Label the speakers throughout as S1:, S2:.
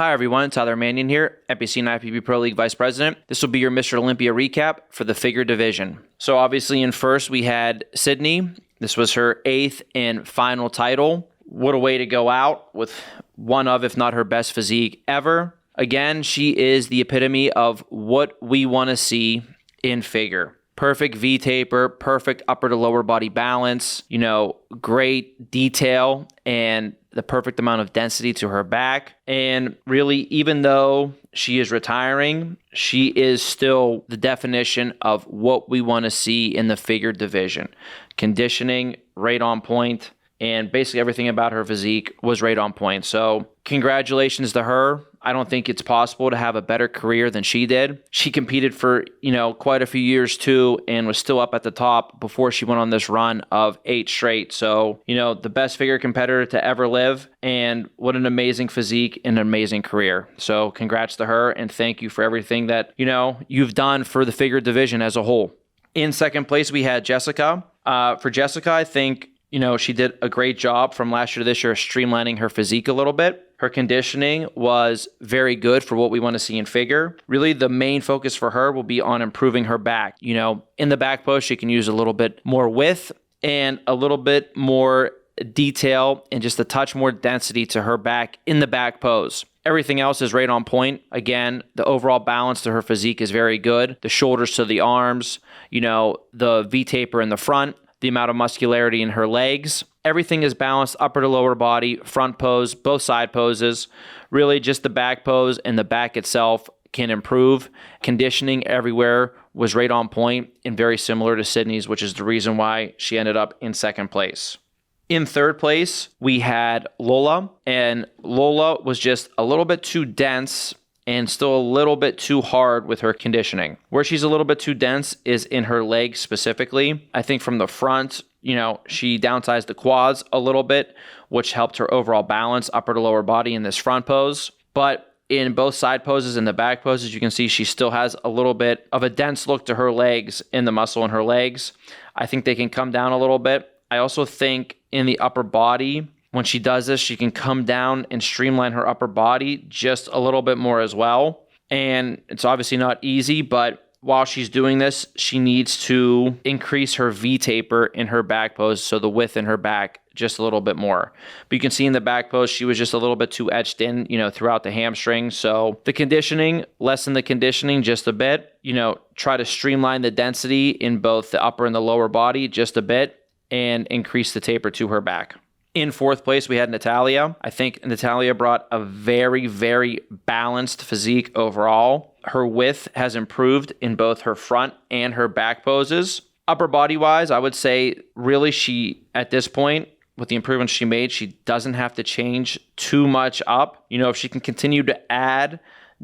S1: Hi everyone, Tyler Manion here, NPC and IFBB Pro League Vice President. This will be your Mr. Olympia recap for the figure division. So obviously in first we had Sydney. This was her 8th and final title. What a way to go out with one of, if not her best physique ever. Again, she is the epitome of what we want to see in figure. Perfect V-taper, perfect upper to lower body balance, great detail and the perfect amount of density to her back. And really, even though she is retiring, she is still the definition of what we want to see in the figure division. Conditioning, right on point, and basically everything about her physique was right on point. So congratulations to her. I don't think it's possible to have a better career than she did. She competed for, quite a few years too, and was still up at the top before she went on this run of 8 straight. So, the best figure competitor to ever live, and what an amazing physique and an amazing career. So congrats to her, and thank you for everything that, you've done for the figure division as a whole. In second place, we had Jessica. For Jessica, I think, she did a great job from last year to this year, streamlining her physique a little bit. Her conditioning was very good for what we want to see in figure. Really, the main focus for her will be on improving her back. In the back pose, she can use a little bit more width and a little bit more detail and just a touch more density to her back in the back pose. Everything else is right on point. Again, the overall balance to her physique is very good. The shoulders to the arms, the V-taper in the front, the amount of muscularity in her legs. Everything is balanced, upper to lower body, front pose, both side poses. Really just the back pose and the back itself can improve. Conditioning everywhere was right on point and very similar to Sydney's, which is the reason why she ended up in second place. In third place, we had Lola, and Lola was just a little bit too dense and still a little bit too hard with her conditioning. Where she's a little bit too dense is in her legs specifically. I think from the front, she downsized the quads a little bit, which helped her overall balance, upper to lower body in this front pose. But in both side poses and the back poses, you can see she still has a little bit of a dense look to her legs, in the muscle in her legs. I think they can come down a little bit. I also think in the upper body, when she does this, she can come down and streamline her upper body just a little bit more as well. And it's obviously not easy, but while she's doing this, she needs to increase her V-taper in her back pose, so the width in her back just a little bit more. But you can see in the back pose, she was just a little bit too etched in, throughout the hamstring. So the conditioning, lessen the conditioning just a bit, try to streamline the density in both the upper and the lower body just a bit, and increase the taper to her back. In fourth place, we had Natalia. I think Natalia brought a very, very balanced physique overall. Her width has improved in both her front and her back poses. Upper body-wise, I would say really she, at this point, with the improvements she made, she doesn't have to change too much up. If she can continue to add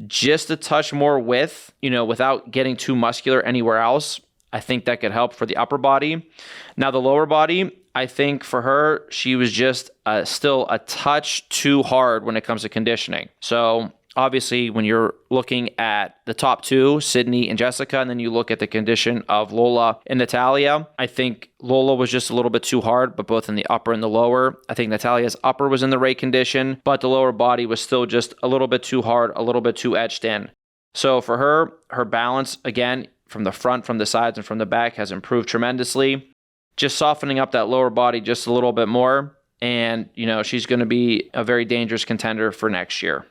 S1: just a touch more width, without getting too muscular anywhere else, I think that could help for the upper body. Now, the lower body, I think for her, she was just still a touch too hard when it comes to conditioning. So obviously, when you're looking at the top two, Sydney and Jessica, and then you look at the condition of Lola and Natalia, I think Lola was just a little bit too hard, but both in the upper and the lower. I think Natalia's upper was in the right condition, but the lower body was still just a little bit too hard, a little bit too etched in. So for her, her balance, again, from the front, from the sides, and from the back has improved tremendously. Just softening up that lower body just a little bit more. And, she's going to be a very dangerous contender for next year.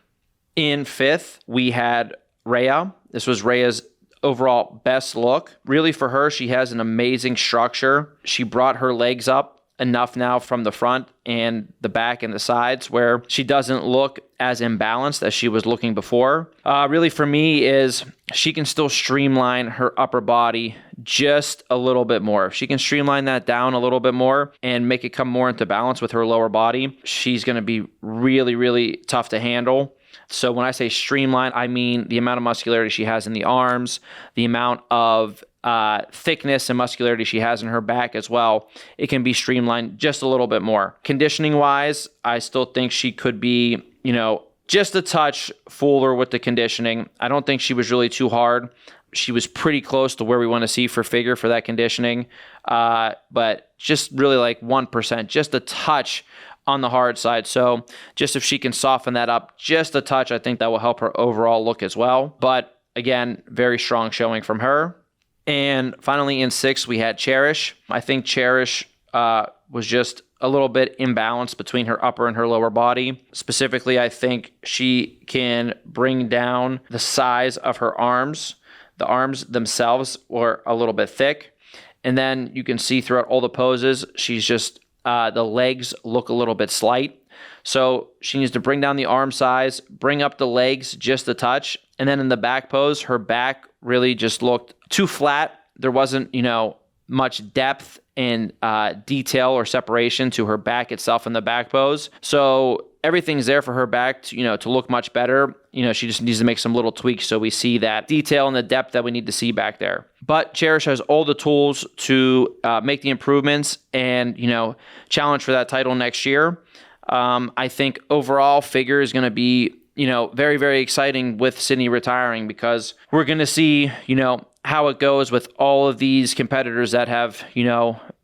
S1: In fifth, we had Rhea. This was Rhea's overall best look. Really for her, she has an amazing structure. She brought her legs up enough now from the front and the back and the sides where she doesn't look as imbalanced as she was looking before. Really for me is she can still streamline her upper body just a little bit more. If she can streamline that down a little bit more and make it come more into balance with her lower body, she's going to be really, really tough to handle. So when I say streamline, I mean the amount of muscularity she has in the arms, the amount of thickness and muscularity she has in her back as well. It can be streamlined just a little bit more. Conditioning wise, I still think she could be, just a touch fuller with the conditioning. I don't think she was really too hard. She was pretty close to where we want to see for figure for that conditioning. But just really like 1%, just a touch on the hard side. So just if she can soften that up just a touch, I think that will help her overall look as well. But again, very strong showing from her. And finally in 6, we had Cherish. I think Cherish was just a little bit imbalanced between her upper and her lower body. Specifically, I think she can bring down the size of her arms. The arms themselves were a little bit thick. And then you can see throughout all the poses, she's just, the legs look a little bit slight. So she needs to bring down the arm size, bring up the legs just a touch. And then in the back pose, her back really just looked too flat. There wasn't, much depth and detail or separation to her back itself in the back pose. So everything's there for her back to, to look much better. She just needs to make some little tweaks so we see that detail and the depth that we need to see back there. But Cherish has all the tools to make the improvements and, challenge for that title next year. I think overall figure is going to be, very, very exciting with Sydney retiring because we're going to see, how it goes with all of these competitors that have,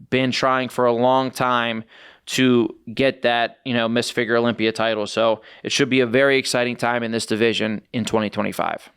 S1: been trying for a long time to get that, Miss Figure Olympia title. So it should be a very exciting time in this division in 2025.